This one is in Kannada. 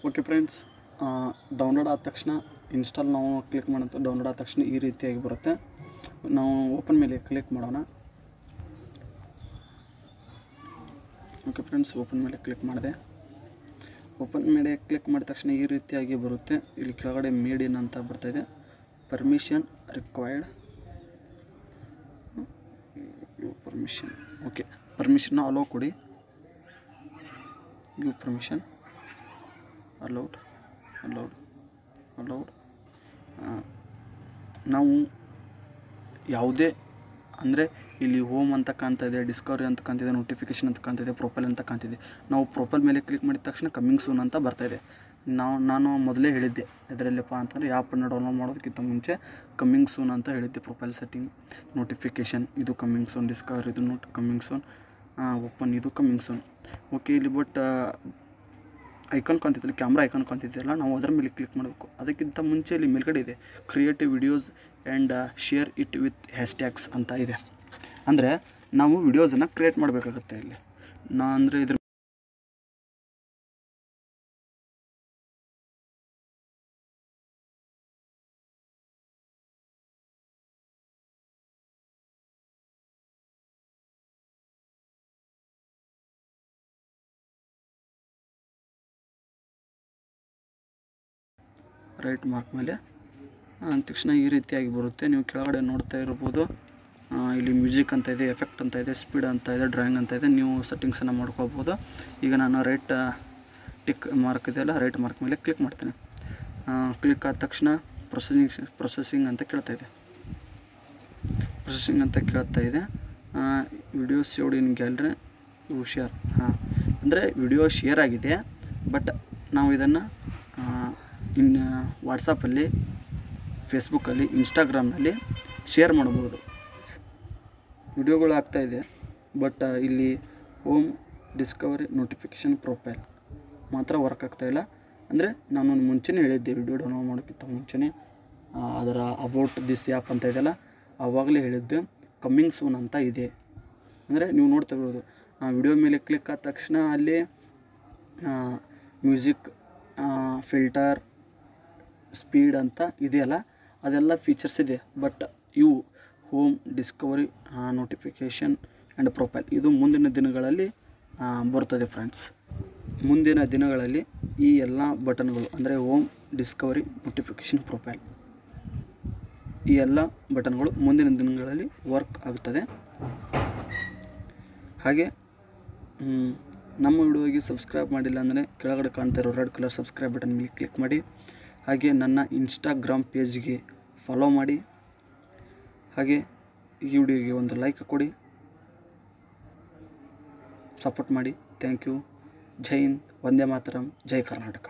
ಓಕೆ ಫ್ರೆಂಡ್ಸ್, ಡೌನ್ಲೋಡ್ ಆದ ತಕ್ಷಣ ಇನ್ಸ್ಟಾಲ್ ನಾವು ಕ್ಲಿಕ್ ಮಾಡೋದು. ಡೌನ್ಲೋಡ್ ಆದ ತಕ್ಷಣ ಈ ರೀತಿಯಾಗಿ ಬರುತ್ತೆ. ನಾವು ಓಪನ್ ಮೇಲೆ ಕ್ಲಿಕ್ ಮಾಡೋಣ. ಓಕೆ ಫ್ರೆಂಡ್ಸ್, ಓಪನ್ ಮೇಲೆ ಕ್ಲಿಕ್ ಮಾಡಿದೆ. ಓಪನ್ ಮೇಲೆ ಕ್ಲಿಕ್ ಮಾಡಿದ ತಕ್ಷಣ ಈ ರೀತಿಯಾಗಿ ಬರುತ್ತೆ. ಇಲ್ಲಿ ಕೆಳಗಡೆ ಮೇಡ್ ಇನ್ ಅಂತ ಬರ್ತಾಯಿದೆ. Permission required, permission. ಓಕೆ, ಪರ್ಮಿಷನ್ನ ಅಲೋ ಕೊಡಿ. Give permission, allowed. ನಾವು ಯಾವುದೇ ಅಂದರೆ ಇಲ್ಲಿ ಹೋಮ್ ಅಂತ ಕಾಣ್ತಾ ಇದೆ, ಡಿಸ್ಕವರಿ ಅಂತ ಕಾಣ್ತಿದೆ, ನೋಟಿಫಿಕೇಷನ್ ಅಂತ ಕಾಣ್ತಿದೆ, ಪ್ರೊಫೈಲ್ ಅಂತ ಕಾಣ್ತಿದೆ. ನಾವು ಪ್ರೊಫೈಲ್ ಮೇಲೆ ಕ್ಲಿಕ್ ಮಾಡಿದ ತಕ್ಷಣ ಕಮ್ಮಿಂಗ್ ಸೂನ್ ಅಂತ ಬರ್ತಾಯಿದೆ. ನಾನು ಮೊದಲೇ ಹೇಳಿದ್ದೆ ಇದರಲ್ಲಪ್ಪ ಅಂತಂದರೆ ಆ್ಯಪನ್ನು ಡೌನ್ಲೋಡ್ ಮಾಡೋದಕ್ಕಿಂತ ಮುಂಚೆ ಕಮ್ಮಿಂಗ್ ಸೂನ್ ಅಂತ ಹೇಳಿದ್ದೆ. ಪ್ರೊಫೈಲ್ ಸೆಟ್ಟಿಂಗ್, ನೋಟಿಫಿಕೇಷನ್ ಇದು ಕಮ್ಮಿಂಗ್ ಸೂನ್, ಡಿಸ್ಕವರಿ ಇದು ಕಮ್ಮಿಂಗ್ ಸೂನ್, ಓಪನ್ ಇದು ಕಮ್ಮಿಂಗ್ ಸೂನ್. ಓಕೆ, ಇಲ್ಲಿ ಬಟ್ ಐಕಾನ್ ಕಾಣ್ತಿದ್ದಿಲ್ಲ, ಕ್ಯಾಮ್ರಾ ಐಕಾನ್ ಕಾಣ್ತಿದ್ದೆಲ್ಲ, ನಾವು ಅದರ ಮೇಲೆ ಕ್ಲಿಕ್ ಮಾಡಬೇಕು. ಅದಕ್ಕಿಂತ ಮುಂಚೆ ಇಲ್ಲಿ ಮೇಲ್ಗಡೆ ಇದೆ creative videos and share it with ಹ್ಯಾಶ್ಟ್ಯಾಗ್ಸ್ ಅಂತ ಇದೆ. ಅಂದರೆ ನಾವು ವಿಡಿಯೋಸನ್ನು ಕ್ರಿಯೇಟ್ ಮಾಡಬೇಕಾಗುತ್ತೆ. ಇಲ್ಲಿ ಅಂದರೆ ಇದ್ರ ರೈಟ್ ಮಾರ್ಕ್ ಮೇಲೆ ಅಂದ ತಕ್ಷಣ ಈ ರೀತಿಯಾಗಿ ಬರುತ್ತೆ. ನೀವು ಕೆಳಗಡೆ ನೋಡ್ತಾ ಇರ್ಬೋದು, ಇಲ್ಲಿ ಮ್ಯೂಸಿಕ್ ಅಂತ ಇದೆ, ಎಫೆಕ್ಟ್ ಅಂತ ಇದೆ, ಸ್ಪೀಡ್ ಅಂತ ಇದೆ, ಡ್ರಾಯಿಂಗ್ ಅಂತ ಇದೆ. ನೀವು ಸೆಟ್ಟಿಂಗ್ಸನ್ನು ಮಾಡ್ಕೋಬೋದು. ಈಗ ನಾನು ರೈಟ್ ಟಿಕ್ ಮಾರ್ಕ್ ಇದೆಯಲ್ಲ, ರೈಟ್ ಮಾರ್ಕ್ ಮೇಲೆ ಕ್ಲಿಕ್ ಮಾಡ್ತೇನೆ. ಕ್ಲಿಕ್ ಆದ ತಕ್ಷಣ ಪ್ರೊಸೆಸಿಂಗ್ ಅಂತ ಕೇಳ್ತಾ ಇದೆ. Video saved in gallery you share. ಅಂದರೆ ವಿಡಿಯೋ ಶೇರ್ ಆಗಿದೆ, ಬಟ್ ನಾವು ಇದನ್ನು ವಾಟ್ಸಪ್ಪಲ್ಲಿ, ಫೇಸ್ಬುಕ್ಕಲ್ಲಿ, ಇನ್ಸ್ಟಾಗ್ರಾಮ್ನಲ್ಲಿ ಶೇರ್ ಮಾಡ್ಬೋದು. ವಿಡಿಯೋಗಳು ಆಗ್ತಾಯಿದೆ, ಬಟ್ ಇಲ್ಲಿ ಹೋಮ್, ಡಿಸ್ಕವರಿ, ನೋಟಿಫಿಕೇಷನ್, ಪ್ರೊಫೈಲ್ ಮಾತ್ರ ವರ್ಕ್ ಆಗ್ತಾಯಿಲ್ಲ. ಅಂದರೆ ನಾನು ಮುಂಚೆನೇ ಹೇಳಿದ್ದೆ, ವಿಡಿಯೋ ಡೌನ್ಲೋಡ್ ಮಾಡೋಕ್ಕಿಂತ ಮುಂಚೆನೇ ಅದರ ಅಬೌಟ್ ದಿಸ್ ಆ್ಯಪ್ ಅಂತ ಇದೆಯಲ್ಲ, ಆವಾಗಲೇ ಹೇಳಿದ್ದೆ ಕಮ್ಮಿಂಗ್ ಸೂನ್ ಅಂತ ಇದೆ. ಅಂದರೆ ನೀವು ನೋಡ್ತಾ ಇರ್ಬೋದು, ವಿಡಿಯೋ ಮೇಲೆ ಕ್ಲಿಕ್ ಆದ ತಕ್ಷಣ ಅಲ್ಲಿ ಮ್ಯೂಸಿಕ್, ಫಿಲ್ಟರ್, ಸ್ಪೀಡ್ ಅಂತ ಇದೆಯಲ್ಲ, ಅದೆಲ್ಲ ಫೀಚರ್ಸ್ ಇದೆ. ಬಟ್ ಇವು home, Discovery, notification and profile ಇದು ಮುಂದಿನ ದಿನಗಳಲ್ಲಿ ಬರ್ತದೆ ಫ್ರೆಂಡ್ಸ್. ಮುಂದಿನ ದಿನಗಳಲ್ಲಿ ಈ ಎಲ್ಲ ಬಟನ್ಗಳು ಅಂದರೆ ಹೋಮ್, ಡಿಸ್ಕವರಿ, ನೋಟಿಫಿಕೇಷನ್, ಪ್ರೊಫೈಲ್ ಈ ಎಲ್ಲ ಬಟನ್ಗಳು ಮುಂದಿನ ದಿನಗಳಲ್ಲಿ ವರ್ಕ್ ಆಗುತ್ತದೆ. ಹಾಗೆ ನಮ್ಮ ವಿಡಿಯೋಗೆ ಸಬ್ಸ್ಕ್ರೈಬ್ ಮಾಡಿಲ್ಲ ಅಂದರೆ ಕೆಳಗಡೆ ಕಾಣ್ತಾ ಇರೋ ರೆಡ್ ಕಲರ್ ಸಬ್ಸ್ಕ್ರೈಬ್ ಬಟನ್ ಮೇಲೆ ಕ್ಲಿಕ್ ಮಾಡಿ. ಹಾಗೆ ನನ್ನ ಇನ್ಸ್ಟಾಗ್ರಾಮ್ ಪೇಜ್ಗೆ ಫಾಲೋ ಮಾಡಿ. ಹಾಗೆ ಈ ವಿಡಿಯೋಗೆ ಒಂದು ಲೈಕ್ ಕೊಡಿ, ಸಪೋರ್ಟ್ ಮಾಡಿ. Thank you. Jai Hind, Vande Mataram, Jai Karnataka.